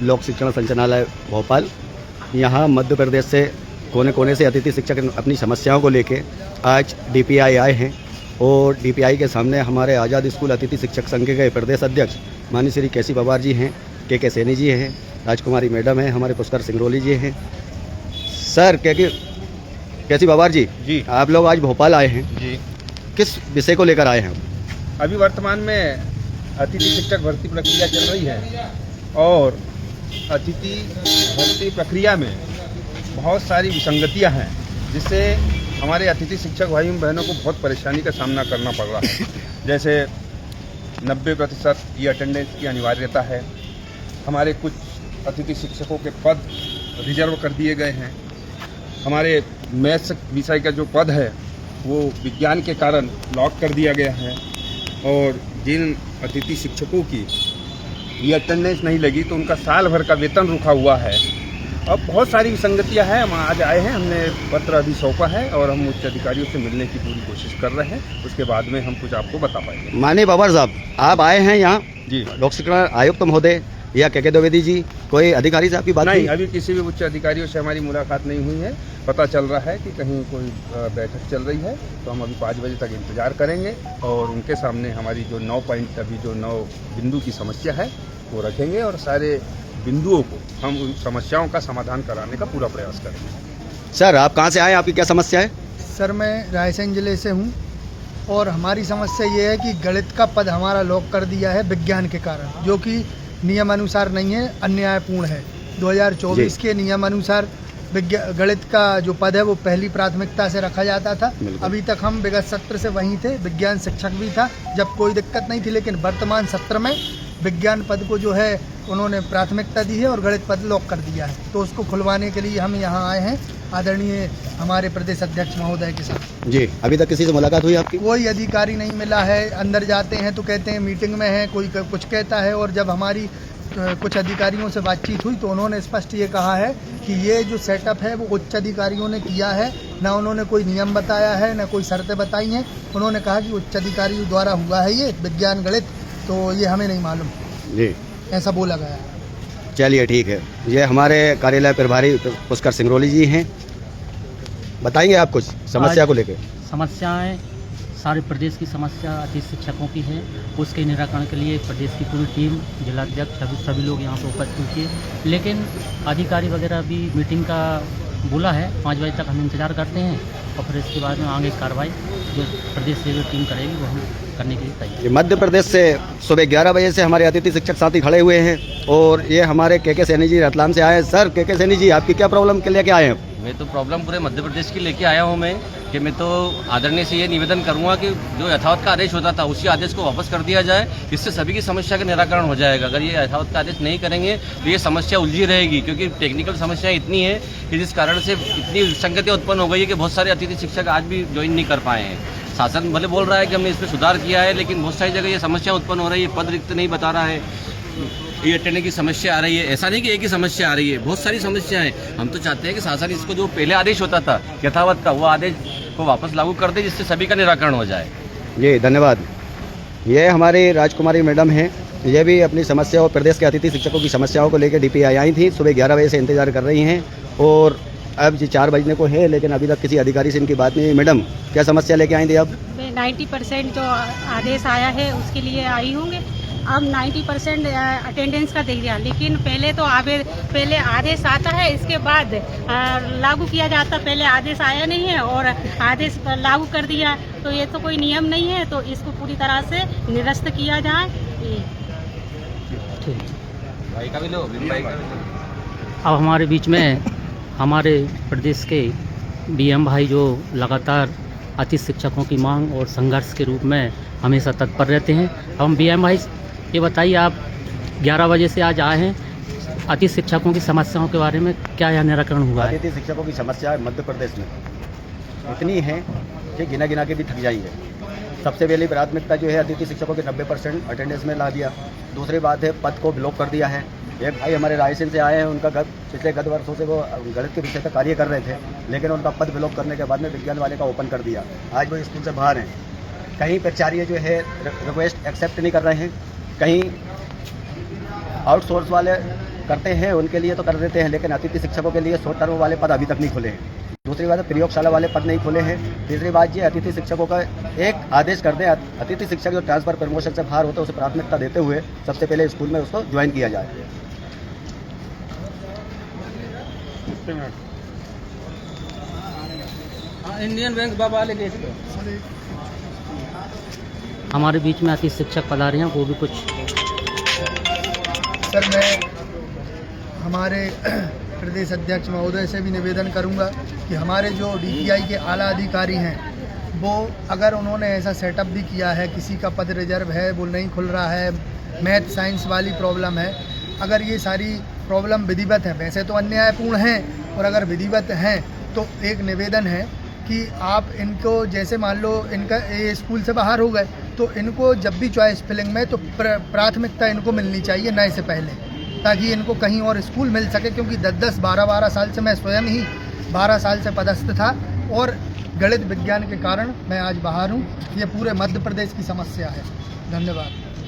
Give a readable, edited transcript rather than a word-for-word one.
लोक शिक्षण संचालनालय भोपाल। यहाँ मध्य प्रदेश से कोने कोने से अतिथि शिक्षक अपनी समस्याओं को लेके आज डीपीआई आए हैं और डीपीआई के सामने हमारे आज़ाद स्कूल अतिथि शिक्षक संघ के प्रदेश अध्यक्ष माननीय श्री केसी पवार जी हैं, के सैनी जी हैं, राजकुमारी मैडम हैं, हमारे पुष्कर सिंगरौली जी हैं। सर केसी पवार जी, आप लोग आज भोपाल आए हैं जी। किस विषय को लेकर आए हैं? अभी वर्तमान में अतिथि शिक्षक भर्ती प्रक्रिया चल रही है और अतिथि भर्ती प्रक्रिया में बहुत सारी विसंगतियां हैं, जिससे हमारे अतिथि शिक्षक भाई बहनों को बहुत परेशानी का सामना करना पड़ रहा है। जैसे 90% की अटेंडेंस की अनिवार्यता है। हमारे कुछ अतिथि शिक्षकों के पद रिजर्व कर दिए गए हैं। हमारे मैथ्स विषय का जो पद है वो विज्ञान के कारण लॉक कर दिया गया है और जिन अतिथि शिक्षकों की ये अटेंडेंस नहीं लगी तो उनका साल भर का वेतन रुका हुआ है। अब बहुत सारी विसंगतियां हैं। हम आज आए हैं, हमने पत्र अभी सौंपा है और हम उच्च अधिकारियों से मिलने की पूरी कोशिश कर रहे हैं। उसके बाद में हम कुछ आपको बता पाएंगे। माननीय पवार साहब, आप आए हैं यहाँ जी। लोक शिक्षण आयुक्त महोदय या के द्विवेदी जी, कोई अधिकारी से आपकी बात नहीं, अभी किसी भी उच्च अधिकारियों से हमारी मुलाकात नहीं हुई है। पता चल रहा है कि कहीं कोई बैठक चल रही है, तो हम अभी 5 बजे तक इंतजार करेंगे और उनके सामने हमारी जो 9 पॉइंट अभी जो 9 बिंदु की समस्या है वो रखेंगे और सारे बिंदुओं को हम उन समस्याओं का समाधान कराने का पूरा प्रयास करेंगे। सर, आप कहाँ से आए, आपकी क्या समस्या है? सर, मैं रायसेन जिले से हूँ और हमारी समस्या ये है कि गणित का पद हमारा लॉक कर दिया है विज्ञान के कारण, जो कि नियमानुसार नहीं है, अन्यायपूर्ण है। 2024 के नियमानुसार गणित का जो पद है वो पहली प्राथमिकता से रखा जाता था। अभी तक हम विगत सत्र से वहीं थे, विज्ञान शिक्षक भी था जब कोई दिक्कत नहीं थी, लेकिन वर्तमान सत्र में विज्ञान पद को जो है उन्होंने प्राथमिकता दी है और गणित पद लॉक कर दिया है। तो उसको खुलवाने के लिए हम यहाँ आए हैं आदरणीय हमारे प्रदेश अध्यक्ष महोदय के साथ। जी, अभी तक किसी से मुलाकात हुई आपकी? कोई अधिकारी नहीं मिला है। अंदर जाते हैं तो कहते हैं मीटिंग में है, कोई कुछ कहता है, और जब हमारी कुछ अधिकारियों से बातचीत हुई तो उन्होंने स्पष्ट ये कहा है कि ये जो सेटअप है वो उच्च अधिकारियों ने किया है, ना उन्होंने कोई नियम बताया है, ना कोई शर्तें बताई हैं। उन्होंने कहा कि उच्च अधिकारियों द्वारा हुआ है ये विज्ञान गणित, तो ये हमें नहीं मालूम जी, ऐसा बोला गया है। चलिए ठीक है। ये हमारे कार्यालय प्रभारी पुष्कर सिंगरौली जी हैं, बताएंगे आप कुछ समस्या को लेकर? समस्याएं सारे प्रदेश की समस्या अतिथि शिक्षकों की है। उसके निराकरण के लिए प्रदेश की पूरी टीम, जिलाध्यक्ष सभी लोग यहाँ पर उपस्थित हुए, लेकिन अधिकारी वगैरह भी मीटिंग का बोला है। 5 बजे तक हम इंतजार करते हैं और फिर इसके बाद में आगे कार्रवाई जो प्रदेश से जो टीम करेगी वो हम करने के लिए तैयार। मध्य प्रदेश से सुबह 11 बजे से हमारे अतिथि शिक्षक साथी खड़े हुए हैं और ये हमारे के सैनी जी रतलाम से आए हैं। सर, के सैनी जी, आपकी क्या प्रॉब्लम के लेके आए हैं? मैं तो प्रॉब्लम पूरे मध्य प्रदेश की लेके आया हूँ मैं तो आदरणीय से ये निवेदन करूँगा कि जो यथावत का आदेश होता था उसी आदेश को वापस कर दिया जाए। इससे सभी की समस्या का निराकरण हो जाएगा। अगर ये यथावत का आदेश नहीं करेंगे तो ये समस्या उलझी रहेगी, क्योंकि टेक्निकल समस्या इतनी है कि जिस कारण से इतनी विसंगतियाँ उत्पन्न हो गई है कि बहुत सारे अतिथि शिक्षक आज भी ज्वाइन नहीं कर पाए हैं। शासन भले बोल रहा है कि हमने इस पर सुधार किया है, लेकिन बहुत सारी जगह ये समस्या उत्पन्न हो रही है। पद रिक्त नहीं बता रहा है, ये अटेंडेंस की समस्या आ रही है। ऐसा नहीं कि एक ही समस्या आ रही है, बहुत सारी समस्याएं हैं। हम तो चाहते हैं कि शासन इसको जो पहले आदेश होता था यथावत का, वो आदेश को वापस लागू कर दे, जिससे सभी का निराकरण हो जाए। जी, धन्यवाद। ये हमारी राजकुमारी मैडम हैं, ये भी अपनी समस्या और प्रदेश के अतिथि शिक्षकों की समस्याओं को लेकर डीपीआई आई थी। सुबह 11 बजे से इंतजार कर रही हैं और अब जी 4 बजने को है, लेकिन अभी तक किसी अधिकारी से इनकी बात नहीं हुई। मैडम, क्या समस्या लेके आई थी आप? 90% जो आदेश आया है उसके लिए आई होंगे। अब 90% अटेंडेंस का दे दिया, लेकिन पहले आदेश आता है, इसके बाद लागू किया जाता। पहले आदेश आया नहीं है और आदेश लागू कर दिया, तो ये तो कोई नियम नहीं है। तो इसको पूरी तरह से निरस्त किया जाए। अब हमारे बीच में हमारे प्रदेश के बीएम भाई जो लगातार अतिथि शिक्षकों की मांग और संघर्ष के रूप में हमेशा तत्पर रहते हैं। हम बीएम भाई, ये बताइए, आप 11 बजे से आज आए हैं, अतिथि शिक्षकों की समस्याओं के बारे में क्या यह निराकरण हुआ है? अतिथि शिक्षकों की समस्या मध्य प्रदेश में इतनी है कि गिना गिना के भी थक जाएंगे। सबसे पहली प्राथमिकता जो है अतिथि शिक्षकों के 90% अटेंडेंस में ला दिया। दूसरी बात है पद को ब्लॉक कर दिया है। एक भाई हमारे रायसेन से आए हैं, उनका पिछले गत वर्षों से वो गणित के विषय पर कार्य कर रहे थे, लेकिन उनका पद ब्लॉक करने के बाद में विज्ञान वाले का ओपन कर दिया। आज वो स्कूल से बाहर हैं। कहीं प्राचार्य जो है रिक्वेस्ट एक्सेप्ट नहीं कर रहे हैं, कहीं आउटसोर्स वाले करते हैं उनके लिए तो कर देते हैं, लेकिन अतिथि शिक्षकों के लिए शॉर्ट टर्म वाले पद अभी तक नहीं खुले हैं। दूसरी बात है प्रयोगशाला वाले पद नहीं खुले हैं। तीसरी बात ये अतिथि शिक्षकों का एक आदेश कर दें, अतिथि शिक्षक जो ट्रांसफर प्रमोशन से बाहर होता है उसे प्राथमिकता देते हुए सबसे पहले स्कूल में उसको ज्वाइन किया जाए। इंडियन बैंक बाबा वाले गेट पे हमारे बीच में अतिथि शिक्षक पधारे हैं, वो भी कुछ। सर मैं हमारे प्रदेश अध्यक्ष महोदय से भी निवेदन करूंगा कि हमारे जो डीपीआई के आला अधिकारी हैं वो अगर उन्होंने ऐसा सेटअप भी किया है, किसी का पद रिजर्व है वो नहीं खुल रहा है, मैथ साइंस वाली प्रॉब्लम है, अगर ये सारी प्रॉब्लम विधिवत है, वैसे तो अन्यायपूर्ण हैं और अगर विधिवत हैं तो एक निवेदन है कि आप इनको जैसे मान लो इनका ये स्कूल से बाहर हो गए तो इनको जब भी चॉइस फिलिंग में तो प्राथमिकता इनको मिलनी चाहिए नए से पहले, ताकि इनको कहीं और स्कूल मिल सके। क्योंकि 10-10, 12-12 साल से मैं स्वयं ही 12 साल से पदस्थ था और गणित विज्ञान के कारण मैं आज बाहर हूँ। ये पूरे मध्य प्रदेश की समस्या है। धन्यवाद।